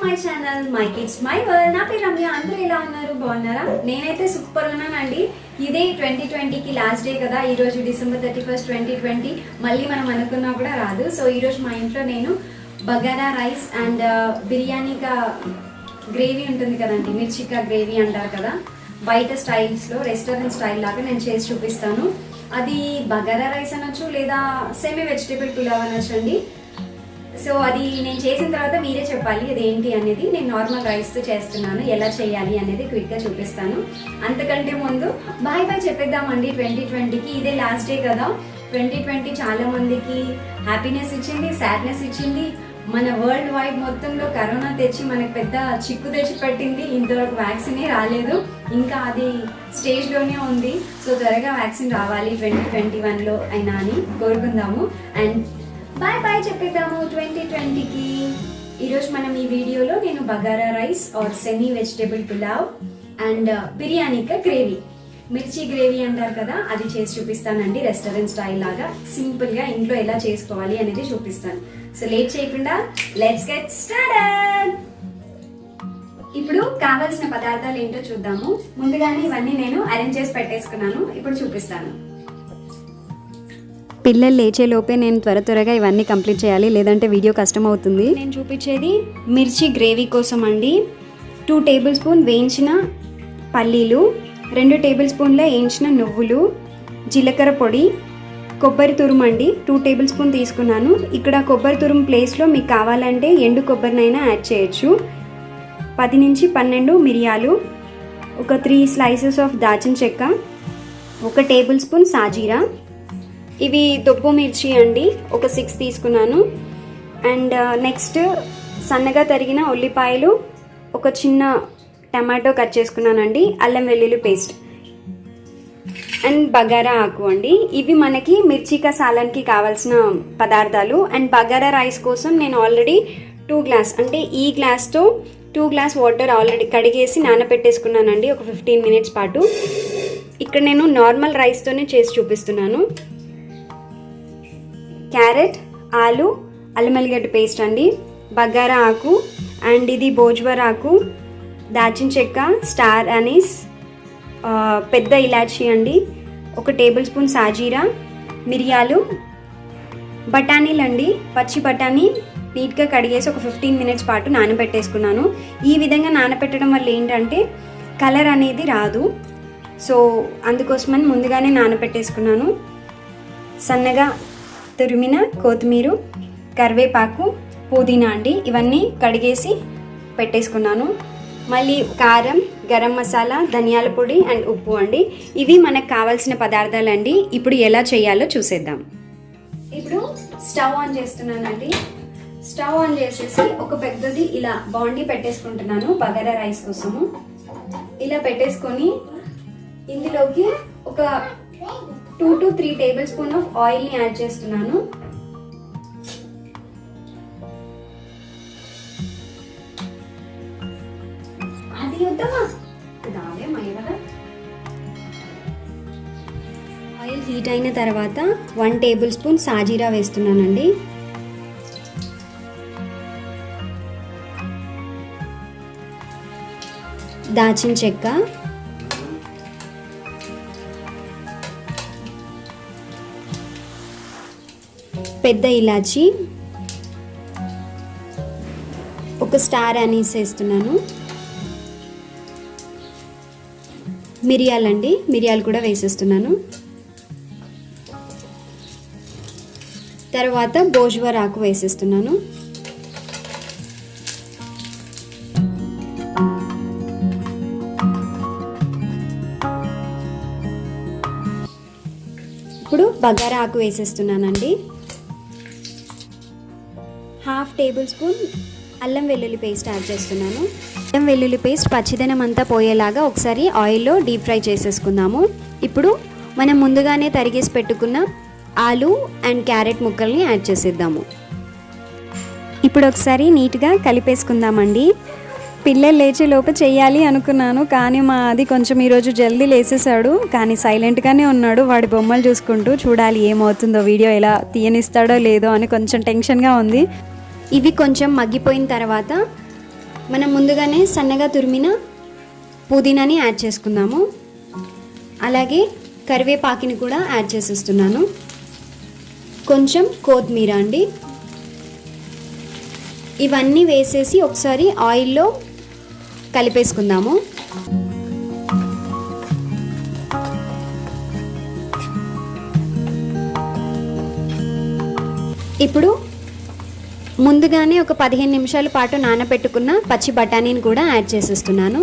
My channel my kids my world. నా పేరు రమ్య. అందరూ ఎలా ఉన్నారు? బాగున్నారా? నేనైతే సూపర్ ఉన్నానండి. ఇదే 2020కి లాస్ట్ డే కదా. ఈరోజు December 31st, 2020. మళ్ళీ మనం అనుకున్నా కూడా రాదు. సో ఈరోజు మా ఇంట్లో నేను బగారా రైస్ అండ్ బిర్యానీగా గ్రేవీ ఉంటుంది కదండి, మిర్చికా గ్రేవీ అంటారు కదా, బయట స్టైల్స్లో రెస్టారెంట్ స్టైల్ లాగా నేను చేసి చూపిస్తాను. అది బగారా రైస్ అనొచ్చు లేదా సెమీ వెజిటేబుల్ పులావ్ అనొచ్చు అండి. సో అది నేను చేసిన తర్వాత మీరే చెప్పాలి అది ఏంటి అనేది. నేను నార్మల్ రైస్తో చేస్తున్నాను, ఎలా చేయాలి అనేది క్విక్గా చూపిస్తాను. అంతకంటే ముందు బాయ్ బాయ్ చెప్పేద్దామండి 2020కి. ఇదే లాస్ట్ డే కదా. 2020 చాలా మందికి హ్యాపీనెస్ ఇచ్చింది, సాడ్నెస్ ఇచ్చింది. మన వరల్డ్ వైడ్ మొత్తంలో కరోనా తెచ్చి మనకు పెద్ద చిక్కు తెచ్చి పెట్టింది. ఇంతవరకు వ్యాక్సినే రాలేదు, ఇంకా అది స్టేజ్లోనే ఉంది. సో త్వరగా వ్యాక్సిన్ రావాలి 2021లో అయినా అని కోరుకుందాము. అండ్ బాయ్ బాయ్ చెప్పేద్దాము 2020కి. ఈరోజు మనం ఈ వీడియోలో నేను bagara rice or semi vegetable pulao and బిర్యానీకా గ్రేవీ, మిర్చి గ్రేవీ అంటారు కదా, అది చేసి చూపిస్తానండి. రెస్టారెంట్ స్టైల్ లాగా సింపుల్గా ఇంట్లో ఎలా చేసుకోవాలి అనేది చూపిస్తాను. సో లేట్ చేయకుండా లెట్స్ గెట్ స్టార్టెడ్. ఇప్పుడు కావాల్సిన పదార్థాలు ఏంటో చూద్దాము. ముందుగానే ఇవన్నీ నేను అరేంజ్ చేసి పెట్టేసుకున్నాను, ఇప్పుడు చూపిస్తాను. పిల్లలు లేచే లోపే నేను త్వరగా ఇవన్నీ కంప్లీట్ చేయాలి, లేదంటే వీడియో కష్టం అవుతుంది. నేను చూపించేది మిర్చి గ్రేవీ కోసం అండి. 2 టేబుల్ స్పూన్ వేయించిన పల్లీలు, 2 టేబుల్ స్పూన్ల వేయించిన నువ్వులు, జీలకర్ర పొడి, కొబ్బరి తురుము అండి 2 టేబుల్ స్పూన్ తీసుకున్నాను. ఇక్కడ కొబ్బరి తురుము ప్లేస్లో మీకు కావాలంటే ఎండు కొబ్బరినైనా యాడ్ చేయొచ్చు. 10 నుంచి 12 మిరియాలు, ఒక 3 స్లైసెస్ ఆఫ్ దాల్చిన చెక్క, 1 టేబుల్ స్పూన్ సాజీరా. ఇవి దొబ్బు మిర్చి అండి, ఒక 6 తీసుకున్నాను. అండ్ నెక్స్ట్ సన్నగా తరిగిన ఉల్లిపాయలు, ఒక చిన్న టమాటో కట్ చేసుకున్నానండి, అల్లం వెల్లుల్లి పేస్ట్ అండ్ బగారా ఆకు అండి. ఇవి మనకి మిర్చికా సాలన్కి కావాల్సిన పదార్థాలు. అండ్ బగారా రైస్ కోసం నేను ఆల్రెడీ 2 గ్లాస్ అంటే ఈ గ్లాస్తో 2 గ్లాస్ వాటర్ ఆల్రెడీ కడిగేసి నానబెట్టేసుకున్నానండి ఒక 15 మినిట్స్ పాటు. ఇక్కడ నేను నార్మల్ రైస్తోనే చేసి చూపిస్తున్నాను. క్యారెట్, ఆలు, అల్లం వెల్లిగడ్డ పేస్ట్ అండి, బగారా ఆకు అండ్ ఇది భోజ్వర్ ఆకు, దాల్చిన చెక్క, స్టార్ అనీస్, పెద్ద ఇలాచీ అండి, 1 టేబుల్ స్పూన్ సాజీరా, మిరియాలు, బఠానీలు అండి, పచ్చి బఠానీ నీట్గా కడిగేసి ఒక 15 మినిట్స్ పాటు నానబెట్టేసుకున్నాను. ఈ విధంగా నానబెట్టడం వల్ల ఏంటంటే కలర్ అనేది రాదు. సో అందుకోసమని ముందుగానే నానబెట్టేసుకున్నాను. సన్నగా తురిమిన కొత్తిమీర, కరివేపాకు, పుదీనా అండి, ఇవన్నీ కడిగేసి పెట్టేసుకున్నాను. మళ్ళీ కారం, గరం మసాలా, ధనియాల పొడి అండ్ ఉప్పు అండి. ఇవి మనకు కావాల్సిన పదార్థాలండి. ఇప్పుడు ఎలా చేయాలో చూసేద్దాం. ఇప్పుడు స్టవ్ ఆన్ చేస్తున్నానండి. స్టవ్ ఆన్ చేసేసి ఒక పెద్దది ఇలా బాండీ పెట్టేసుకుంటున్నాను బగారా రైస్ కోసము. ఇలా పెట్టేసుకొని ఇందులోకి ఒక 2 to 3 టేబుల్ స్పూన్ ఆఫ్ ఆయిల్ని యాడ్ చేస్తున్నాను. అది వద్దామా దావే మయ్యవదా. ఆయిల్ హీట్ అయిన తర్వాత 1 టేబుల్ స్పూన్ సాజీరా వేస్తున్నానండి. దాల్చిన చెక్క, పెద్ద ఇలాచి, ఒక స్టార్ అనీస్ వేస్తున్నాను. మిరియాలండి, మిరియాలు కూడా వేసేస్తున్నాను. తర్వాత భోజ్వర్ ఆకు వేసేస్తున్నాను. ఇప్పుడు బగారా ఆకు వేసేస్తున్నానండి. 1/2 టేబుల్ స్పూన్ అల్లం వెల్లుల్లి పేస్ట్ యాడ్ చేస్తున్నాను. అల్లం వెల్లుల్లి పేస్ట్ పచ్చిదనం అంతా పోయేలాగా ఒకసారి ఆయిల్లో డీప్ ఫ్రై చేసేసుకుందాము. ఇప్పుడు మనం ముందుగానే తరిగేసి పెట్టుకున్న ఆలు అండ్ క్యారెట్ ముక్కల్ని యాడ్ చేసేద్దాము. ఇప్పుడు ఒకసారి నీట్గా కలిపేసుకుందామండి. పిల్లలు లేచే లోపు చెయ్యాలి అనుకున్నాను, కానీ మా అది కొంచెం ఈరోజు జల్దీ లేసేసాడు, కానీ సైలెంట్గానే ఉన్నాడు. వాడి బొమ్మలు చూసుకుంటూ చూడాలి ఏమవుతుందో, వీడియో ఎలా తీయనిస్తాడో లేదో అని కొంచెం టెన్షన్గా ఉంది. ఇవి కొంచెం మగ్గిపోయిన తర్వాత మనం ముందుగానే సన్నగా తురిమిన పుదీనాని యాడ్ చేసుకుందాము. అలాగే కరివేపాకుని కూడా యాడ్ చేసేస్తున్నాను. కొంచెం కొత్తిమీర అండి. ఇవన్నీ వేసేసి ఒకసారి ఆయిల్లో కలిపేసుకుందాము. ఇప్పుడు ముందుగానే ఒక 15 నిమిషాల పాటు నానబెట్టుకున్న పచ్చి బఠానీని కూడా యాడ్ చేసేస్తున్నాను.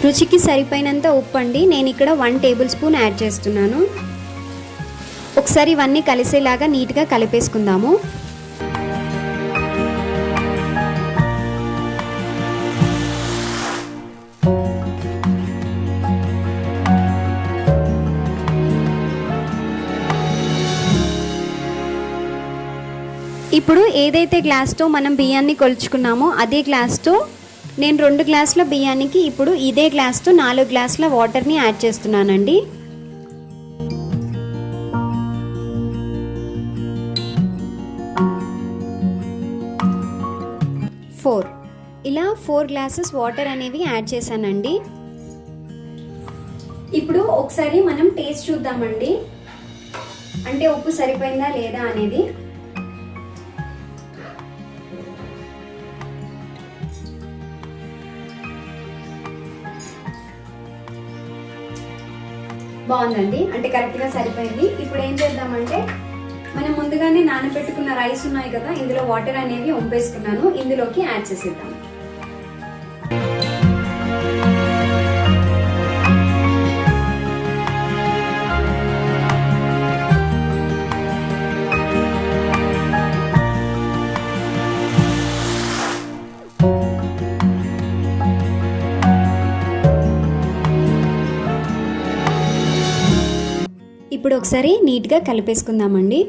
రుచికి సరిపోయినంత ఉప్పు అండి. నేను ఇక్కడ 1 టేబుల్ స్పూన్ యాడ్ చేస్తున్నాను. ఒకసారి ఇవన్నీ కలిసేలాగా నీట్గా కలిపేసుకుందాము. ఇప్పుడు ఏదైతే గ్లాస్తో మనం బియ్యాన్ని కొలుచుకున్నామో అదే గ్లాస్తో నేను 2 గ్లాసుల బియ్యానికి ఇప్పుడు ఇదే గ్లాస్తో 4 గ్లాసుల వాటర్ని యాడ్ చేస్తున్నానండి. 4 ఇలా 4 గ్లాసెస్ వాటర్ అనేవి యాడ్ చేశానండి. ఇప్పుడు ఒకసారి మనం టేస్ట్ చూద్దామండి, అంటే ఉప్పు సరిపోయిందా లేదా అనేది. బాగుందండి, అంటే కరెక్ట్గా సరిపోయింది. ఇప్పుడు ఏం చేద్దామంటే మనం ముందుగానే నానబెట్టుకున్న రైస్ ఉన్నాయి కదా, ఇందులో వాటర్ అనేవి వంపేసుకున్నాను, ఇందులోకి యాడ్ చేసేద్దాం. ఇప్పుడు ఒకసారి నీట్గా కలిపేసుకుందామండి.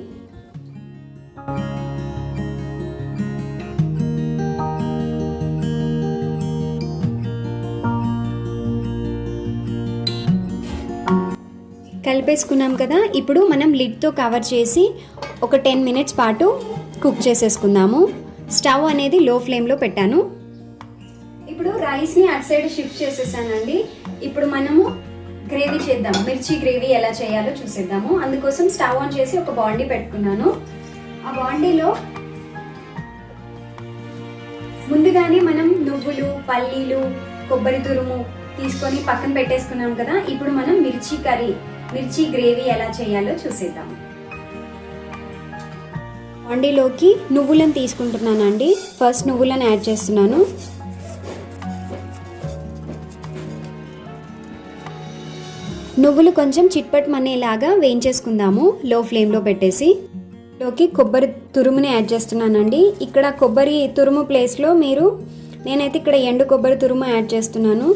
కలిపేసుకున్నాం కదా, ఇప్పుడు మనం లిడ్తో కవర్ చేసి ఒక 10 మినిట్స్ పాటు కుక్ చేసేసుకుందాము. స్టవ్ అనేది లో ఫ్లేమ్లో పెట్టాను. ఇప్పుడు రైస్ని అటు సైడ్ షిఫ్ట్ చేసేసానండి. ఇప్పుడు మనము గ్రేవీ చేద్దాం. మిర్చి గ్రేవీ ఎలా చేయాలో చూసేద్దాము. అందుకోసం స్టవ్ ఆన్ చేసి ఒక బాండీ పెట్టుకున్నాను. ఆ బాండీలో ముందుగానే మనం నువ్వులు, పల్లీలు, కొబ్బరి తురుము తీసుకొని పక్కన పెట్టేసుకున్నాం కదా. ఇప్పుడు మనం మిర్చి గ్రేవీ ఎలా చేయాలో చూసేద్దాం. బాండీలోకి నువ్వులను తీసుకుంటున్నానండి. ఫస్ట్ నువ్వులను యాడ్ చేస్తున్నాను. నువ్వులు కొంచెం చిట్పటమనేలాగా వేయించేసుకుందాము లో ఫ్లేమ్లో పెట్టేసి. లోకి కొబ్బరి తురుముని యాడ్ చేస్తున్నానండి. ఇక్కడ కొబ్బరి తురుము ప్లేస్లో నేనైతే ఇక్కడ ఎండు కొబ్బరి తురుము యాడ్ చేస్తున్నాను.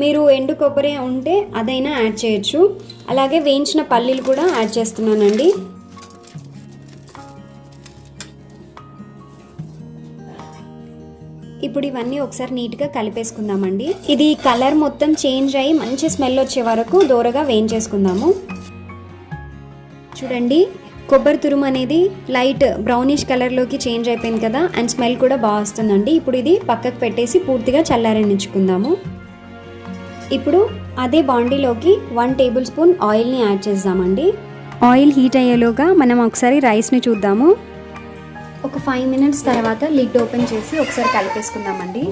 మీరు ఎండు కొబ్బరి ఉంటే అదైనా యాడ్ చేయొచ్చు. అలాగే వేయించిన పల్లీలు కూడా యాడ్ చేస్తున్నానండి. ఇప్పుడు ఇవన్నీ ఒకసారి నీట్గా కలిపేసుకుందామండి. ఇది కలర్ మొత్తం చేంజ్ అయ్యి మంచి స్మెల్ వచ్చే వరకు దోరగా వేయించేసుకుందాము. చూడండి, కొబ్బరి తురుము అనేది లైట్ బ్రౌనిష్ కలర్లోకి చేంజ్ అయిపోయింది కదా, అండ్ స్మెల్ కూడా బాగా వస్తుందండి. ఇప్పుడు ఇది పక్కకు పెట్టేసి పూర్తిగా చల్లారనిచ్చుకుందాము. ఇప్పుడు అదే బాండీలోకి 1 టేబుల్ స్పూన్ ఆయిల్ని యాడ్ చేద్దామండి. ఆయిల్ హీట్ అయ్యేలోగా మనం ఒకసారి రైస్ని చూద్దాము. ఒక 5 మినిట్స్ తర్వాత లిడ్ ఓపెన్ చేసి ఒకసారి కలిపేసుకుందామండి.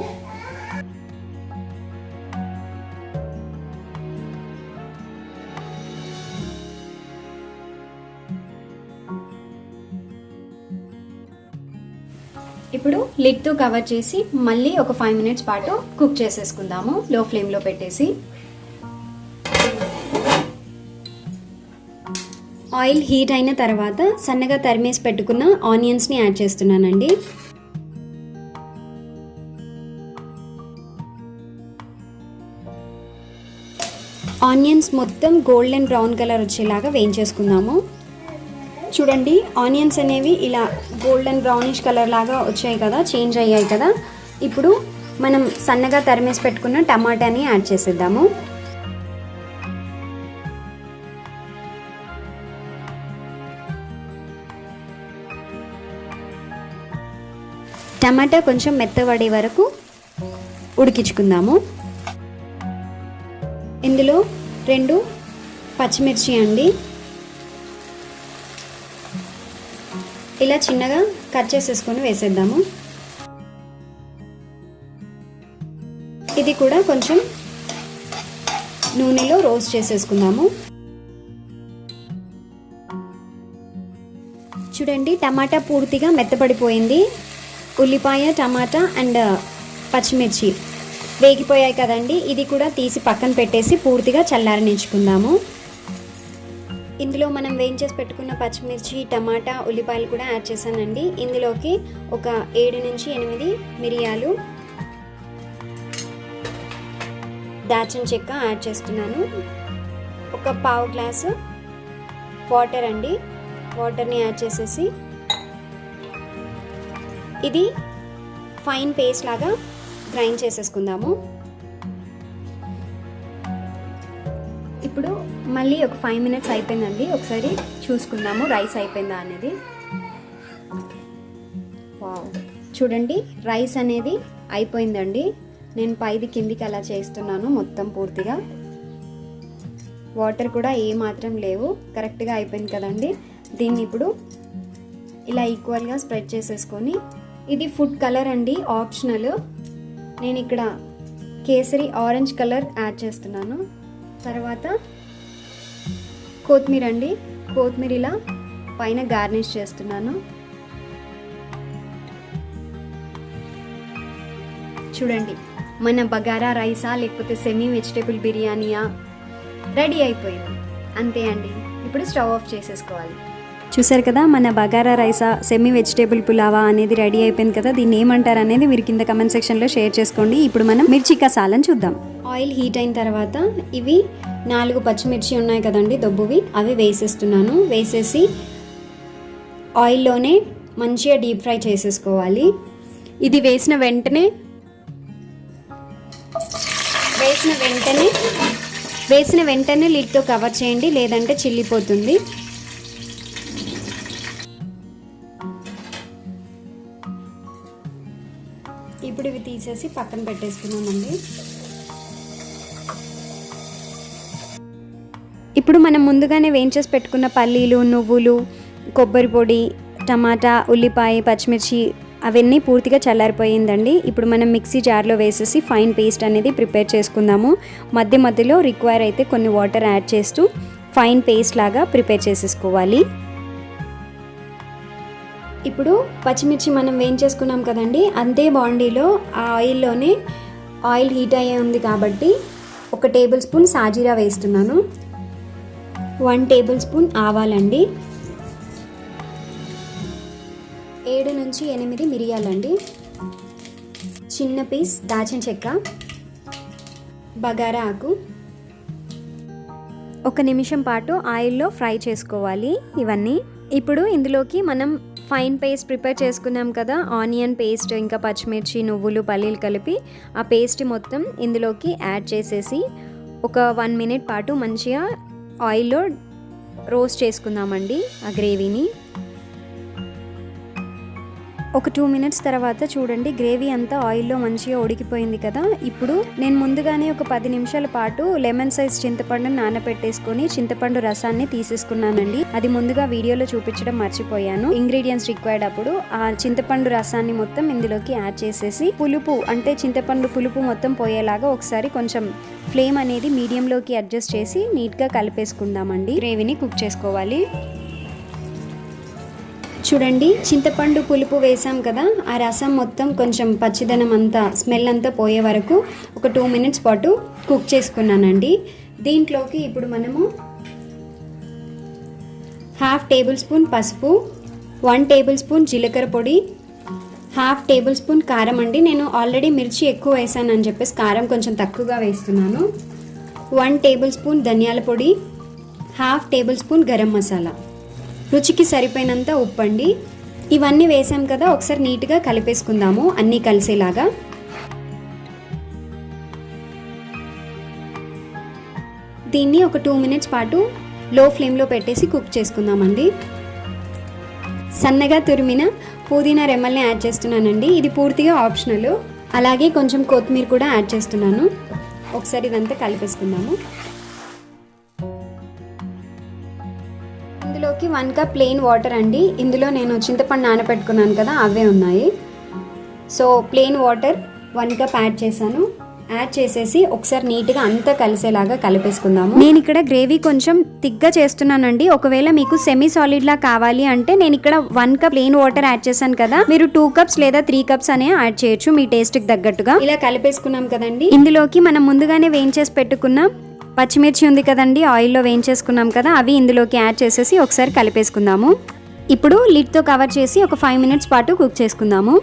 ఇప్పుడు లిడ్తో కవర్ చేసి మళ్ళీ ఒక 5 మినిట్స్ పాటు కుక్ చేసేసుకుందాము లో ఫ్లేమ్లో పెట్టేసి. ఆయిల్ హీట్ అయిన తర్వాత సన్నగా తరిమేసి పెట్టుకున్న ఆనియన్స్ని యాడ్ చేస్తున్నానండి. ఆనియన్స్ మొత్తం గోల్డెన్ బ్రౌన్ కలర్ వచ్చేలాగా వేయించేసుకుందాము. చూడండి, ఆనియన్స్ అనేవి ఇలా గోల్డెన్ బ్రౌనిష్ కలర్ లాగా వచ్చాయి కదా, చేంజ్ అయ్యాయి కదా. ఇప్పుడు మనం సన్నగా తరిమేసి పెట్టుకున్న టమాటాని యాడ్ చేసేద్దాము. టమాటా కొంచెం మెత్తబడే వరకు ఉడికించుకుందాము. ఇందులో 2 పచ్చిమిర్చి అండి, ఇలా చిన్నగా కట్ చేసేసుకొని వేసేద్దాము. ఇది కూడా కొంచెం నూనెలో రోస్ట్ చేసేసుకుందాము. చూడండి, టమాటా పూర్తిగా మెత్తపడిపోయింది. ఉల్లిపాయ, టమాటా అండ్ పచ్చిమిర్చి వేగిపోయాయి కదండి. ఇది కూడా తీసి పక్కన పెట్టేసి పూర్తిగా చల్లారనించుకుందాము. ఇందులో మనం వేయించేసి పెట్టుకున్న పచ్చిమిర్చి, టమాటా, ఉల్లిపాయలు కూడా యాడ్ చేశానండి. ఇందులోకి ఒక 7 నుంచి 8 మిరియాలు, దాల్చిన చెక్క యాడ్ చేస్తున్నాను. ఒక పావు గ్లాసు వాటర్ అండి, వాటర్ని యాడ్ చేసేసి ఇది ఫైన్ పేస్ట్ లాగా గ్రైండ్ చేసేసుకుందాము. ఇప్పుడు మళ్ళీ ఒక 5 మినిట్స్ అయిపోయిందండి. ఒకసారి చూసుకుందాము రైస్ అయిపోయిందా అనేది. వావ్, చూడండి రైస్ అనేది అయిపోయిందండి. నేను పైది కిందికి అలా చేస్తున్నాను మొత్తం పూర్తిగా. వాటర్ కూడా ఏ మాత్రం లేవు, కరెక్ట్గా అయిపోయింది కదండి. దీన్ని ఇప్పుడు ఇలా ఈక్వల్గా స్ప్రెడ్ చేసేసుకొని, ఇది ఫుడ్ కలర్ అండి, ఆప్షనల్. నేను ఇక్కడ కేసరి ఆరెంజ్ కలర్ యాడ్ చేస్తున్నాను. తర్వాత కొత్తిమీర అండి, కొత్తిమీర ఇలా పైన గార్నిష్ చేస్తున్నాను. చూడండి, మన బగారా రైసా లేకపోతే సెమీ వెజిటేబుల్ బిర్యానీయా రెడీ అయిపోయింది. అంతే అండి, ఇప్పుడు స్టవ్ ఆఫ్ చేసేసుకోవాలి. చూసారు కదా, మన బగారా రైసా సెమీ వెజిటేబుల్ పులావా అనేది రెడీ అయిపోయింది కదా. దీన్ని ఏమంటారు అనేది మీరు కింద కమెంట్ సెక్షన్లో షేర్ చేసుకోండి. ఇప్పుడు మనం మిర్చి కసాలను చూద్దాం. ఆయిల్ హీట్ అయిన తర్వాత ఇవి 4 పచ్చిమిర్చి ఉన్నాయి కదండి దొబ్బువి, అవి వేసేస్తున్నాను. వేసేసి ఆయిల్లోనే మంచిగా డీప్ ఫ్రై చేసేసుకోవాలి. ఇది వేసిన వెంటనే లిడ్తో కవర్ చేయండి, లేదంటే చిల్లిపోతుంది. ఇప్పుడు ఇవి తీసేసి పక్కన పెట్టేసుకున్నామండి. ఇప్పుడు మనం ముందుగానే వేయించేసి పెట్టుకున్న పల్లీలు, నువ్వులు, కొబ్బరి పొడి, టమాటా, ఉల్లిపాయ, పచ్చిమిర్చి అవన్నీ పూర్తిగా చల్లారిపోయిందండి. ఇప్పుడు మనం మిక్సీ జార్లో వేసేసి ఫైన్ పేస్ట్ అనేది ప్రిపేర్ చేసుకుందాము. మధ్య మధ్యలో రిక్వైర్ అయితే కొన్ని వాటర్ యాడ్ చేస్తూ ఫైన్ పేస్ట్ లాగా ప్రిపేర్ చేసేసుకోవాలి. ఇప్పుడు పచ్చిమిర్చి మనం వేయించేసుకున్నాం కదండి, అంతే బాండీలో ఆ ఆయిల్లోనే ఆయిల్ హీట్ అయ్యే ఉంది కాబట్టి 1 టేబుల్ స్పూన్ సాజీరా వేస్తున్నాను. 1 టేబుల్ స్పూన్ ఆవాలండి, 7 నుంచి 8 మిరియాలండి, చిన్న పీస్ దాల్చిన చెక్క, బగారా ఆకు. 1 నిమిషం పాటు ఆయిల్లో ఫ్రై చేసుకోవాలి ఇవన్నీ. ఇప్పుడు ఇందులోకి మనం ఫైన్ పేస్ట్ ప్రిపేర్ చేసుకున్నాం కదా, ఆనియన్ పేస్ట్, ఇంకా పచ్చిమిర్చి, నువ్వులు, పల్లీలు కలిపి ఆ పేస్ట్ మొత్తం ఇందులోకి యాడ్ చేసేసి ఒక 1 మినిట్ పాటు మంచిగా ఆయిల్లో రోస్ట్ చేసుకుందామండి ఆ గ్రేవీని. ఒక 2 మినిట్స్ తర్వాత చూడండి, గ్రేవీ అంతా ఆయిల్లో మంచిగా ఉడికిపోయింది కదా. ఇప్పుడు నేను ముందుగానే ఒక 10 నిమిషాల పాటు లెమన్ సైజ్ చింతపండుని నానబెట్టేసుకొని చింతపండు రసాన్ని తీసేసుకున్నానండి. అది ముందుగా వీడియోలో చూపించడం మర్చిపోయాను. ఇంగ్రీడియంట్స్ రిక్వైర్డ్ అప్పుడు ఆ చింతపండు రసాన్ని మొత్తం ఇందులోకి యాడ్ చేసేసి పులుపు అంటే చింతపండు పులుపు మొత్తం పోయేలాగా ఒకసారి కొంచెం ఫ్లేమ్ అనేది మీడియంలోకి అడ్జస్ట్ చేసి నీట్గా కలిపేసుకుందామండి. గ్రేవీని కుక్ చేసుకోవాలి. చూడండి, చింతపండు పులుపు వేసాం కదా, ఆ రసం మొత్తం కొంచెం పచ్చిదనం అంతా స్మెల్ అంతా పోయే వరకు ఒక 2 మినిట్స్ పాటు కుక్ చేసుకున్నానండి. దీంట్లోకి ఇప్పుడు మనము 1/2 టేబుల్ స్పూన్ పసుపు, 1 టేబుల్ స్పూన్ జీలకర్ర పొడి, 1/2 టేబుల్ స్పూన్ కారం అండి. నేను ఆల్రెడీ మిర్చి ఎక్కువ వేసాను అని చెప్పేసి కారం కొంచెం తక్కువగా వేస్తున్నాను. 1 టేబుల్ స్పూన్ ధనియాల పొడి, 1/2 టేబుల్ స్పూన్ గరం మసాలా, రుచికి సరిపోయినంత ఉప్పు అండి. ఇవన్నీ వేసాం కదా, ఒకసారి నీట్గా కలిపేసుకుందాము అన్నీ కలిసేలాగా. దీన్ని ఒక 2 మినిట్స్ పాటు లో ఫ్లేమ్లో పెట్టేసి కుక్ చేసుకుందామండి. సన్నగా తురిమిన పుదీనా రెమ్మల్ని యాడ్ చేస్తున్నానండి. ఇది పూర్తిగా ఆప్షనల్. అలాగే కొంచెం కొత్తిమీర కూడా యాడ్ చేస్తున్నాను. ఒకసారి ఇదంతా కలిపేసుకుందాము. ఇందులోకి 1 కప్ ప్లెయిన్ వాటర్ అండి. ఇందులో నేను చింతపండు నానబెట్టుకున్నాను కదా, అవే ఉన్నాయి. So plain water 1 cup add చేశాను. యాడ్ చేసేసి ఒకసారి నీట్గా అంతా కలిసేలాగా కలిపేసుకుందాము. నేను ఇక్కడ గ్రేవీ కొంచెం థిక్గా చేస్తున్నానండి. ఒకవేళ మీకు సెమీ సాలిడ్ లా కావాలి అంటే నేను ఇక్కడ 1 కప్ ప్లెయిన్ వాటర్ యాడ్ చేశాను కదా, మీరు 2 కప్స్ లేదా 3 కప్స్ అనే యాడ్ చేయొచ్చు మీ టేస్ట్కి తగ్గట్టుగా. ఇలా కలిపేసుకున్నాం కదండి. ఇందులోకి మనం ముందుగానే వేయించేసి పెట్టుకున్న పచ్చిమిర్చి ఉంది కదండి, ఆయిల్లో వేయించేసుకున్నాం కదా, అవి ఇందులోకి యాడ్ చేసేసి ఒకసారి కలిపేసుకుందాము. ఇప్పుడు లిడ్తో కవర్ చేసి ఒక 5 మినిట్స్ పాటు కుక్ చేసుకుందాము.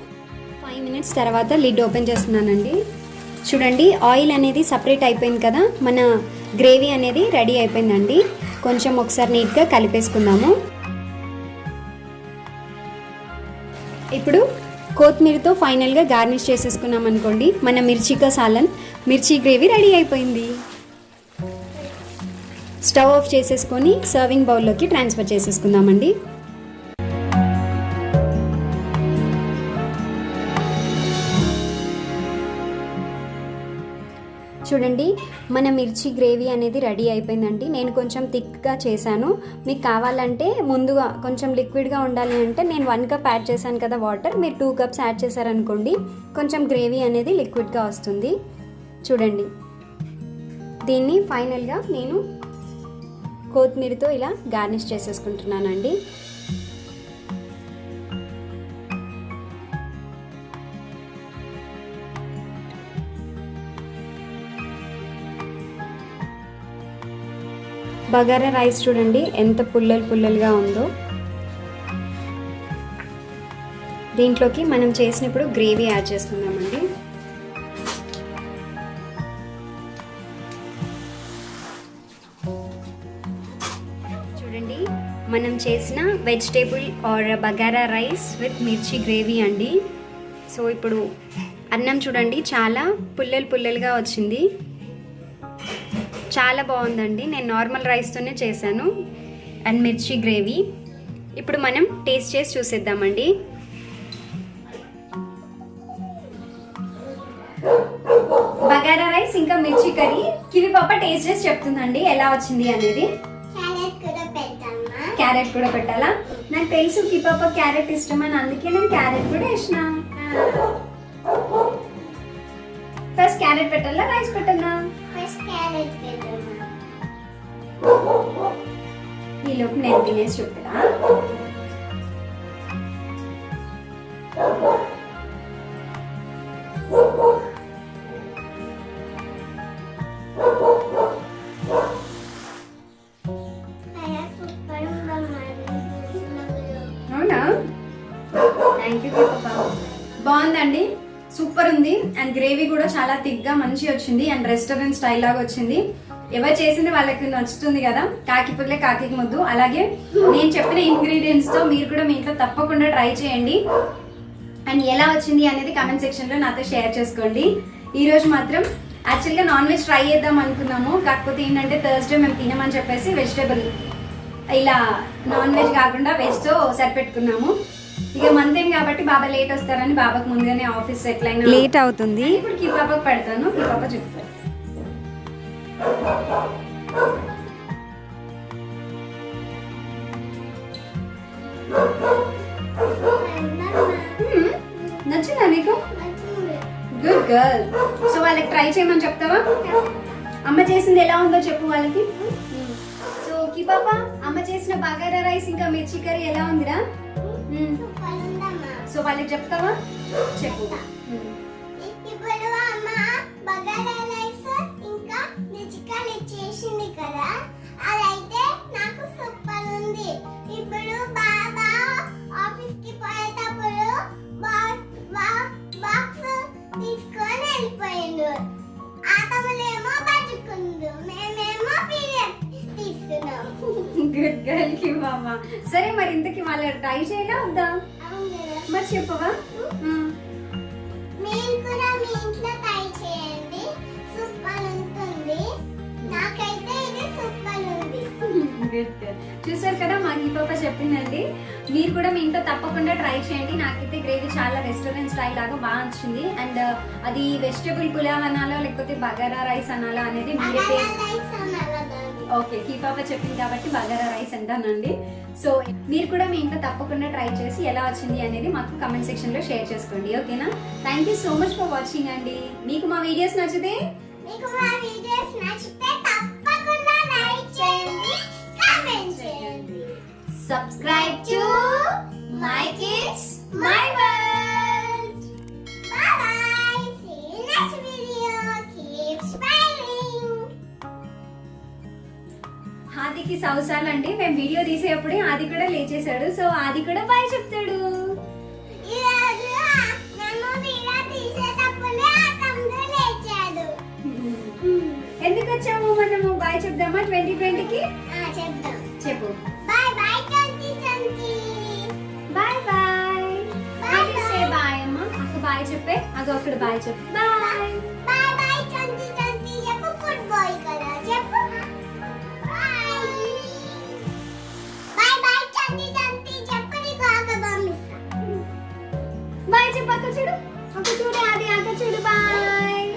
5 మినిట్స్ తర్వాత లిడ్ ఓపెన్ చేస్తున్నానండి. చూడండి, ఆయిల్ అనేది సపరేట్ అయిపోయింది కదా, మన గ్రేవీ అనేది రెడీ అయిపోయిందండి. కొంచెం ఒకసారి నీట్గా కలిపేసుకుందాము. ఇప్పుడు కొత్తిమీరతో ఫైనల్గా గార్నిష్ చేసేసుకున్నాం అనుకోండి, మన మిర్చికా సాలన్ మిర్చి గ్రేవీ రెడీ అయిపోయింది. స్టవ్ ఆఫ్ చేసేసుకొని సర్వింగ్ బౌల్లోకి ట్రాన్స్ఫర్ చేసేసుకుందామండి. చూడండి, మన మిర్చి గ్రేవీ అనేది రెడీ అయిపోయిందండి. నేను కొంచెం థిక్గా చేశాను. మీకు కావాలంటే ముందుగా కొంచెం లిక్విడ్గా ఉండాలి అంటే నేను 1 కప్ యాడ్ చేశాను కదా వాటర్, మీరు 2 కప్స్ యాడ్ చేశారనుకోండి కొంచెం గ్రేవీ అనేది లిక్విడ్గా వస్తుంది. చూడండి, దీన్ని ఫైనల్గా నేను కొత్తిమీరతో ఇలా గార్నిష్ చేసేసుకుంటున్నానండి. బగారా రైస్ చూడండి ఎంత పుల్లలుగా ఉందో. దీంట్లోకి మనం చేసినప్పుడు గ్రేవీ యాడ్ చేసుకుందామండి. చూడండి, మనం చేసిన vegetable are bagara rice with మిర్చి గ్రేవీ అండి. సో ఇప్పుడు అన్నం చూడండి చాలా పుల్లలుగా వచ్చింది. చాలా బాగుందండి. నేను నార్మల్ రైస్తోనే చేశాను అండ్ మిర్చి గ్రేవీ. ఇప్పుడు మనం టేస్ట్ చేసి చూసేద్దామండి. బగారా రైస్ ఇంకా మిర్చి కర్రీ కివి పాప టేస్ట్ చేసి చెప్తుందండి ఎలా వచ్చింది అనేది. క్యారెట్ కూడా పెట్టాలా? నాకు తెలుసు కివి పాప క్యారెట్ ఇష్టమని, అందుకే నేను క్యారెట్ కూడా వేసిన. ఫస్ట్ క్యారెట్ పెట్టాలా రైస్ పెట్టాలా? ఈ లోపు నేను తినేసి చెప్తా. అవునా? థ్యాంక్ యూ పాపా. బాగుందండి, సూపర్ ఉంది. అండ్ గ్రేవీ కూడా చాలా థిక్గా మంచిగా వచ్చింది అండ్ రెస్టారెంట్ స్టైల్ లాగా వచ్చింది. ఎవరు చేసింది వాళ్ళకి నచ్చుతుంది కదా, కాకి పుల్లే కాకి ముద్దు. అలాగే నేను చెప్పిన ఇంగ్రీడియంట్స్తో మీరు కూడా మీ ఇంట్లో తప్పకుండా ట్రై చేయండి అండ్ ఎలా వచ్చింది అనేది కామెంట్ సెక్షన్లో నాతో షేర్ చేసుకోండి. ఈరోజు మాత్రం యాక్చువల్గా నాన్ వెజ్ ట్రై చేద్దాం అనుకున్నాము, కాకపోతే ఏంటంటే థర్స్డే మేము తినమని చెప్పేసి వెజిటేబుల్ ఇలా నాన్ వెజ్ కాకుండా వెజ్తో సరిపెట్టుకున్నాము. ఇక మంతేం కాబట్టి బాబా లేట్ వస్తారని బాబాకు ముందుగానే ఆఫీస్ ఎట్లయినా లేట్ అవుతుంది. ఇప్పుడు కి పాపకు పెడతాను, కి పాప చెప్తాను. నచ్చిందా నీకు? Good girl. సో వాళ్ళకి ట్రై చేయమని చెప్తావా? అమ్మ చేసింది ఎలా ఉందో చెప్పు వాళ్ళకి. సో కి పాప అమ్మ చేసిన బగారా రైస్ ఇంకా మిర్చి కర్రీ ఎలా ఉందిరా? సో వాళ్ళకి చెప్తావా? చెప్పు. ఇప్పుడు అమ్మ బగారా రైస్ ఇంకా మిర్చి కర్రీ చేసింది కదా, అదైతే నాకు సూపర్ ఉంది. ఇప్పుడు బాబా ఆఫీస్ కి పోయేటప్పుడు బాక్స్ తీసుకొని వెళ్ళిపోయిండు. ఆటములేమో బతుకుండు, మేమేమో పీరియడ్ తీసుకున్నాం. గుడ్ గర్ల్ కి మామ. సరే మరి ఇంతకి వాళ్ళ ట్రై చేయలా వద్దా? మరి చెప్పవా? మీరు కూడా మీ ఇంట్లో ట్రై చేయండి, సూపర్ ఉంటుంది. నాకైతే ఇది సూపర్ ఉంది. చూసారు కదా మా ఈ పాప చెప్పిందండి. మీరు కూడా మీ ఇంట్లో తప్పకుండా ట్రై చేయండి. నాకైతే గ్రేవీ చాలా రెస్టారెంట్ స్టైల్ లాగా బాగా నచ్చింది. అండ్ అది వెజిటబుల్ పులావ్ అనాలో లేకపోతే బగారా రైస్ అనాలో అనేది మీరే ఓకే కీపాప చెప్పింది కాబట్టి బగారా రైస్ అంటానండి. సో మీరు కూడా మీ ఇంట్లో తప్పకుండా ట్రై చేసి ఎలా వచ్చింది అనేది మాకు కమెంట్ సెక్షన్ లో షేర్ చేసుకోండి. ఓకేనా? Thank you so much for watching అండి. మీకు మా వీడియోస్ నచ్చితే మీకు మా వీడియోస్ నచ్చితే తప్పకుండా లైక్ చేయండి, కామెంట్ చేయండి. Subscribe to my kids my world. Bye bye. See you next video. Keep smiling. ఆదికి సంవత్సరాలు అండి. మేము వీడియో తీసేటప్పుడే ఆది కూడా లేచేశాడు. సో ఆది కూడా బాయ్ చెప్తాడు. ఈరోజు మేము వీడియో తీసేటప్పుడే ఆ తమ్ముడు లేచాడు. ఎందుకు వచ్చాము మనము? బాయ్ చెప్దామా 2020కి? చెప్దాం. చెప్పు. Bye bye 2020. Bye bye. Bye ఆది సే bye. బాయ్ అమ్మా. అక్క బాయ్ చెప్పే. అగో అక్కడ బాయ్ చెప్పు. బాయ్. Bye bye 2020. చెప్పు గుడ్ బాయ్ కదా చెప్పు. Bye. Bye bye 2020. చెప్పు నీకు ఆగబామిస్తా. బాయ్ చెప్పు. అక్క చూడు. అక్క చూడు ఆది. అక్క చూడు. బాయ్.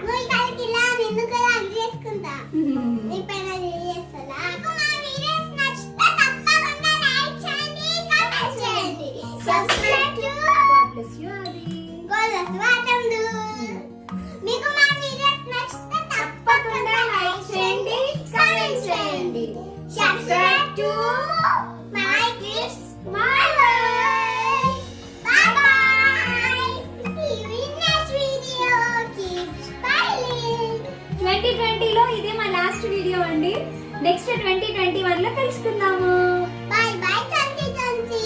నువ్వు ఇక్కడికి ఇలా నిన్ను కూడా హగ్ చేసుకుంటా. నీ పైన చేస్తా. నాకు మా వీడియోస్ నచ్చితే తప్పకుండా లైక్ చేయండి, కామెంట్ చేయండి. Subscribe to God bless you ఆది. గోలస్ వాటండు. మీకు మా వీడియోస్ నచ్చితే తప్పకుండా లైక్ చేయండి, కామెంట్ చేయండి. Subscribe to my kids my world. By by. See you in next video. Keep smiling. 2020లో ఇదే మా లాస్ట్ వీడియో అండి. నెక్స్ట్ 2021 లో కలుసుకుందాము. Bye bye 2020.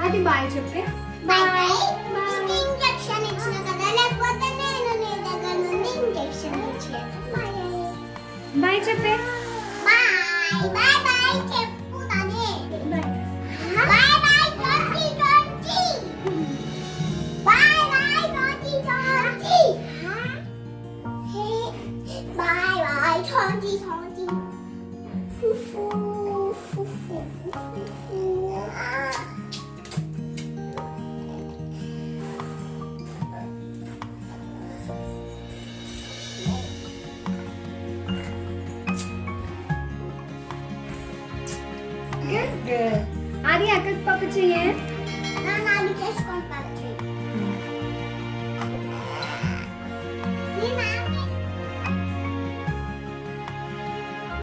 అది బాయ్ చెప్పే. Bye bye. నీకు ఇంజెక్షన్ ఇచ్చిన కదా, లేకపోతే నేను నీ దగ్గర నుండి ఇంజెక్షన్ ఇచ్చాను. బాయ్ చెప్పే. Bye bye bye చెప్పు తనే. Bye. Bye bye 2020. Bye bye 2020. Hey, bye bye 2020. Fufu, fufu, fufu. Good, good. ఆది అక్కకి పప్పు చెయ్యే.